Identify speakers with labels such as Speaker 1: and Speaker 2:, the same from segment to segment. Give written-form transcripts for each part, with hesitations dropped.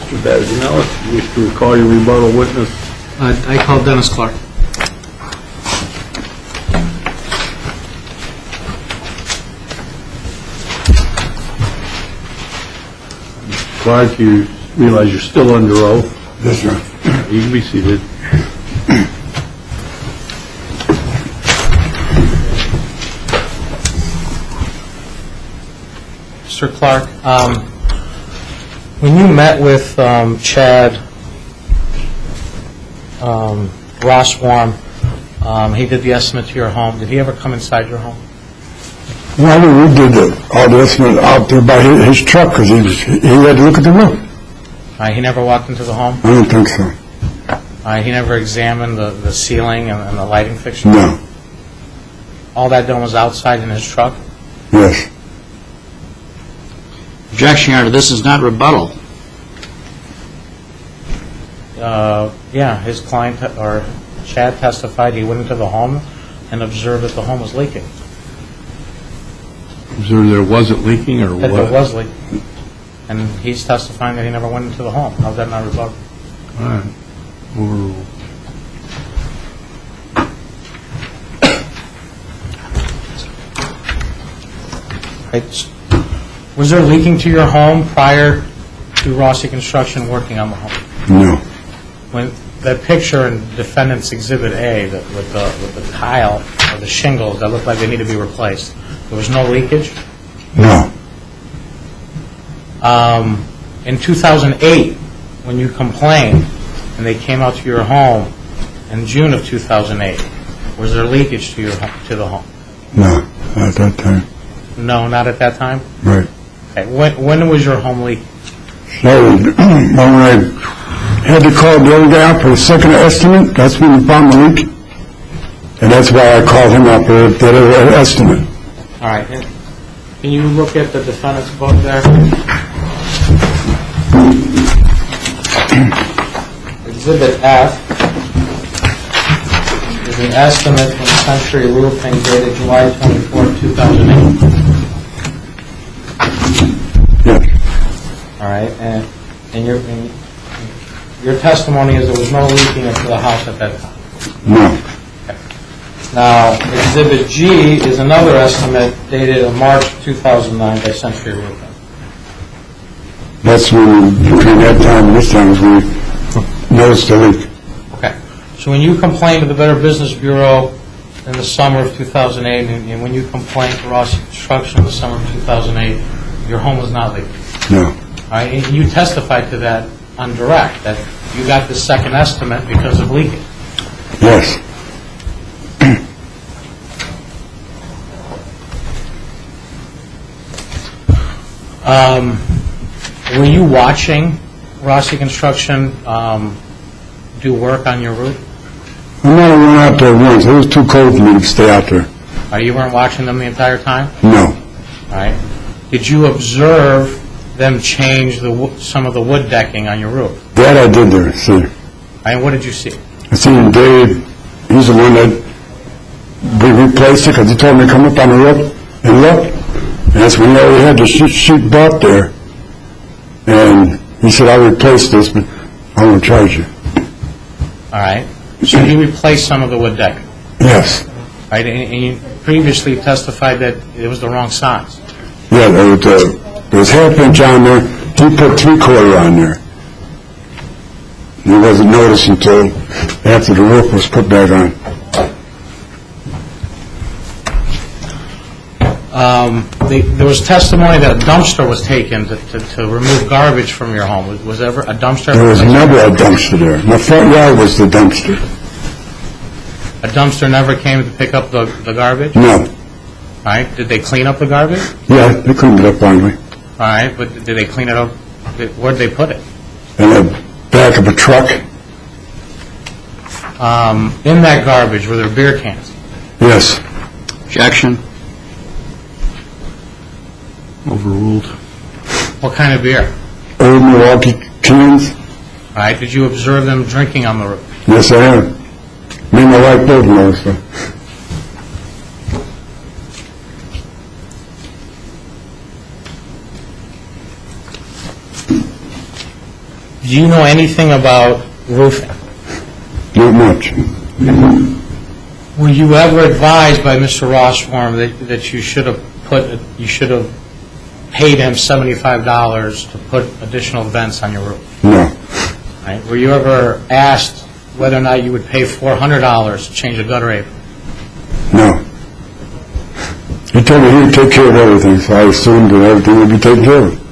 Speaker 1: Mr. Bajanelli, you wish to recall your rebuttal witness?
Speaker 2: I called Dennis Clark.
Speaker 1: Clark, you realize you're still under oath?
Speaker 3: Yes, sir.
Speaker 1: You can be seated.
Speaker 2: Mr. Clark, when you met with Chad Rossworm, he did the estimate to your home. Did he ever come inside your home?
Speaker 3: Well, we did all the estimate out there by his truck because he had to look at the roof.
Speaker 2: He never walked into the home?
Speaker 3: I don't think so.
Speaker 2: He never examined the ceiling and the lighting fixture?
Speaker 3: No.
Speaker 2: All that done was outside in his truck?
Speaker 3: Yes.
Speaker 4: Objection, Your Honor, this is not rebuttal.
Speaker 2: Yeah, his client, or Chad, testified he went into the home and observed that the home was leaking.
Speaker 1: Observed there wasn't leaking, or
Speaker 2: That
Speaker 1: what?
Speaker 2: there was leaking. And he's testifying that he never went into the home. How's that not rebuttal?
Speaker 1: All right. Overruled.
Speaker 2: Was there leaking to your home prior to Rossi Construction working on the home?
Speaker 3: No.
Speaker 2: When that picture in Defendant's Exhibit A with the tile or the shingles that look like they need to be replaced, there was no leakage?
Speaker 3: No.
Speaker 2: In 2008, when you complained and they came out to your home in June of 2008, was there leakage to the home?
Speaker 3: No. Not at that time.
Speaker 2: No, not at that time?
Speaker 3: Right.
Speaker 2: Okay. When was your home leaking?
Speaker 3: So when I had to call the other guy out for a second estimate, that's when we found the leak. And that's why I called him up for that other estimate.
Speaker 2: All right. Can you look at the defendant's book there? Exhibit F is an estimate from Century Roofing dated July 24, 2008.
Speaker 3: Yeah.
Speaker 2: All right. And your testimony is there was no leaking into the house at that time.
Speaker 3: No.
Speaker 2: Now, Exhibit G is another estimate dated March 2009 by Century Roofing.
Speaker 3: That's when, between that time and this time, is when we noticed the leak.
Speaker 2: Okay. So when you complained to the Better Business Bureau in the summer of 2008, and when you complained to Rossi Construction in the summer of 2008, your home was not leaking.
Speaker 3: No.
Speaker 2: All right. And you testified to that on direct, that you got the second estimate because of leaking.
Speaker 3: Yes.
Speaker 2: Were you watching Rossi Construction do work on your roof?
Speaker 3: I might have went out there once. It was too cold for me to stay out there.
Speaker 2: You weren't watching them the entire time?
Speaker 3: No.
Speaker 2: All right. Did you observe them change some of the wood decking on your roof?
Speaker 3: That I did there, see.
Speaker 2: And what did you see?
Speaker 3: I seen Dave, he's the one that we replaced it because he told me to come up on the roof and look. And that's when he already had the sheet bought there. And he said, I'll replace this, but I won't charge you.
Speaker 2: All right. So you replaced some of the wood decking?
Speaker 3: Yes.
Speaker 2: All right. And you previously testified that it was the wrong size?
Speaker 3: Yeah, there was half inch on there. He put 3/4 on there. He wasn't noticed until after the roof was put back on.
Speaker 2: There was testimony that a dumpster was taken to remove garbage from your home. Was ever a dumpster?
Speaker 3: There was never a dumpster there. My front yard was the dumpster.
Speaker 2: A dumpster never came to pick up the garbage?
Speaker 3: No.
Speaker 2: All right. Did they clean up the garbage?
Speaker 3: Yeah, they cleaned it up finally.
Speaker 2: All right. But did they clean it up? Where did they put it?
Speaker 3: In the back of a truck.
Speaker 2: In that garbage, were there beer cans?
Speaker 3: Yes.
Speaker 4: Objection.
Speaker 1: Overruled.
Speaker 2: What kind of beer?
Speaker 3: Old Milwaukee cans.
Speaker 2: All right. Did you observe them drinking on the roof?
Speaker 3: Yes, I have. Me and my wife both know, so.
Speaker 2: Do you know anything about roofing?
Speaker 3: Not much.
Speaker 2: Were you ever advised by Mr. Rossform that you should have paid him $75 to put additional vents on your roof?
Speaker 3: No.
Speaker 2: Right? Were you ever asked whether or not you would pay $400 to change a gutter apron?
Speaker 3: No. He told me he would take care of everything, so I assumed that everything would be taken care of.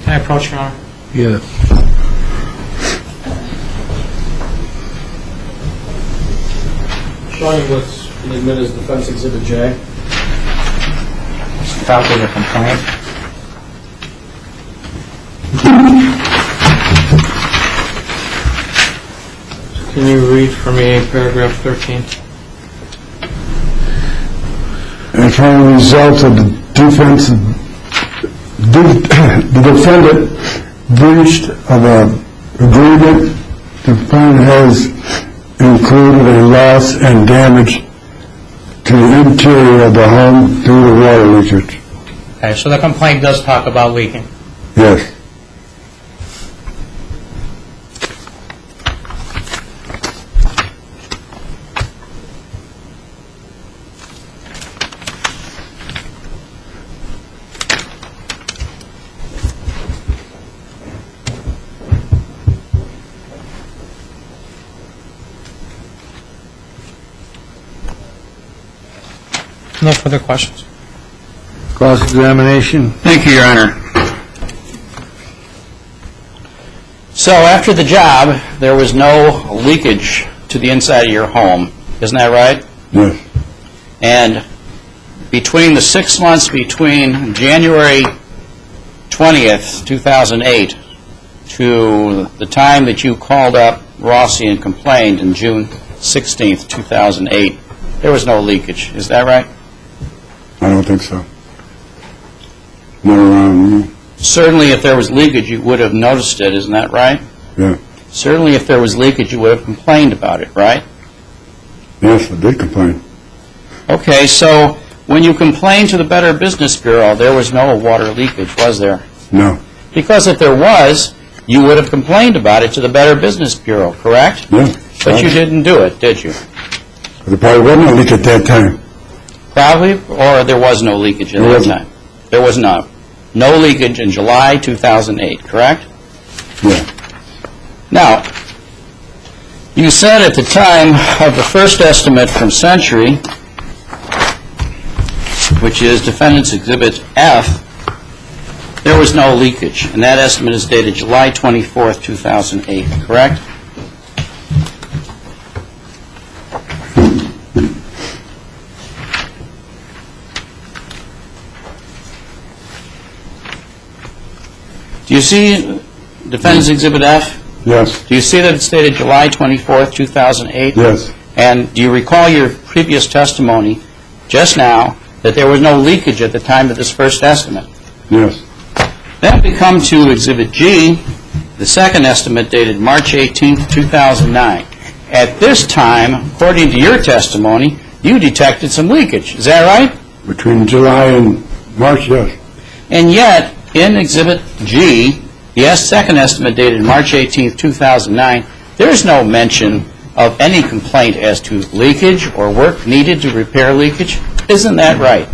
Speaker 2: Can I approach, Your Honor?
Speaker 1: Yeah.
Speaker 2: Showing what's been admitted as Defense Exhibit J. It's a copy of the complaint. Can you read for me paragraph 13?
Speaker 3: As a result of the defense, the defendant breached of an agreement. The defendant has included a loss and damage to the interior of the home due to water leakage.
Speaker 2: Okay, so the complaint does talk about leaking.
Speaker 3: Yes.
Speaker 2: No further questions.
Speaker 1: Cross-examination.
Speaker 4: Thank you, Your Honor. So after the job, there was no leakage to the inside of your home. Isn't that right?
Speaker 3: Yes.
Speaker 4: And between the 6 months between January 20th, 2008, to the time that you called up Rossi and complained in June 16th, 2008, there was no leakage. Is that right?
Speaker 3: I don't think so. Not around me.
Speaker 4: Certainly, if there was leakage, you would have noticed it. Isn't that right?
Speaker 3: Yeah.
Speaker 4: Certainly, if there was leakage, you would have complained about it, right?
Speaker 3: Yes, I did complain.
Speaker 4: Okay, so when you complained to the Better Business Bureau, there was no water leakage, was there?
Speaker 3: No.
Speaker 4: Because if there was, you would have complained about it to the Better Business Bureau, correct?
Speaker 3: Yeah.
Speaker 4: But you didn't do it, did you?
Speaker 3: There probably wasn't a leak at that time.
Speaker 4: Probably, or there was no leakage at
Speaker 3: There
Speaker 4: that
Speaker 3: wasn't.
Speaker 4: time? There was no. No leakage in July 2008, correct?
Speaker 3: Yeah.
Speaker 4: Now, you said at the time of the first estimate from Century, which is Defendant's Exhibit F, there was no leakage, and that estimate is dated July 24th, 2008, correct? Do you see Defendant's Exhibit F?
Speaker 3: Yes.
Speaker 4: Do you see that it's dated July 24th, 2008?
Speaker 3: Yes.
Speaker 4: And do you recall your previous testimony just now that there was no leakage at the time of this first estimate?
Speaker 3: Yes.
Speaker 4: Then we come to Exhibit G, the second estimate dated March 18th, 2009. At this time, according to your testimony, you detected some leakage. Is that right?
Speaker 3: Between July and March, yes.
Speaker 4: And yet, in Exhibit G, the second estimate dated March 18th, 2009, there's no mention of any complaint as to leakage or work needed to repair leakage. Isn't that right?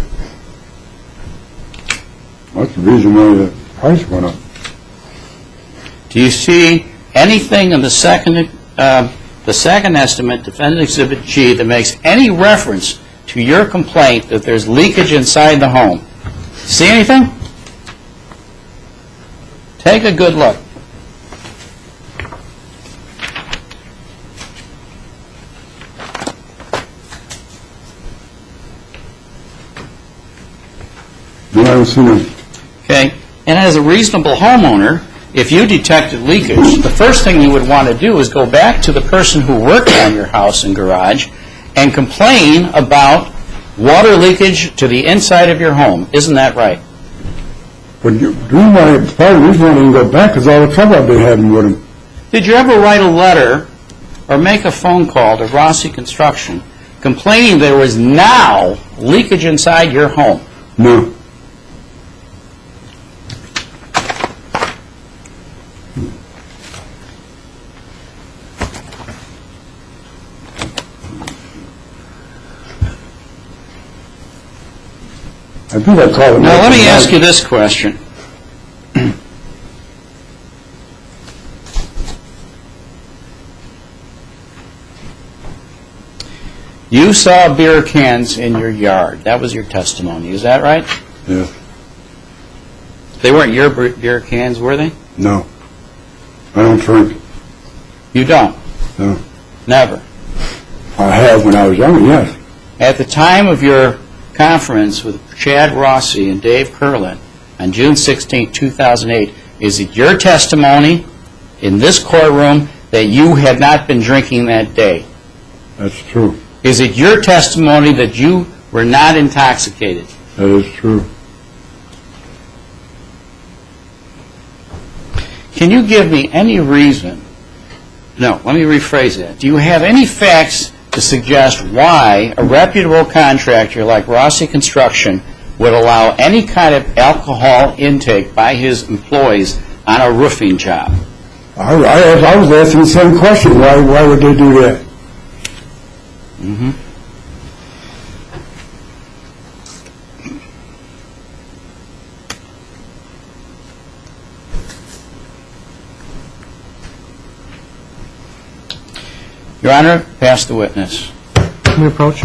Speaker 3: That's the reason why the price went up.
Speaker 4: Do you see anything in the second estimate, Defendant Exhibit G, that makes any reference to your complaint that there's leakage inside the home? See anything? Take a good look.
Speaker 3: No, I haven't seen it.
Speaker 4: Okay? And as a reasonable homeowner, if you detected leakage, the first thing you would want to do is go back to the person who worked on your house and garage and complain about water leakage to the inside of your home. Isn't that right?
Speaker 3: But part of the reason I didn't go back is all the trouble I've been having with him.
Speaker 4: Did you ever write a letter or make a phone call to Rossi Construction complaining there was now leakage inside your home?
Speaker 3: No. I think I called him.
Speaker 4: Now, let me ask you this question. You saw beer cans in your yard. That was your testimony. Is that right?
Speaker 3: Yeah.
Speaker 4: They weren't your beer cans, were they?
Speaker 3: No. I don't drink.
Speaker 4: You don't?
Speaker 3: No.
Speaker 4: Never?
Speaker 3: I have when I was younger, yes.
Speaker 4: At the time of your conference with Chad Rossi and Dave Curlin on June 16, 2008, is it your testimony in this courtroom that you had not been drinking that day?
Speaker 3: That's true.
Speaker 4: Is it your testimony that you were not intoxicated?
Speaker 3: That is true.
Speaker 4: Can you give me any reason? No, let me rephrase that. Do you have any facts to suggest why a reputable contractor like Rossi Construction would allow any kind of alcohol intake by his employees on a roofing job?
Speaker 3: I was asking the same question. Why would they do that?
Speaker 4: Mm-hmm. Your Honor, pass the witness.
Speaker 2: Can we approach?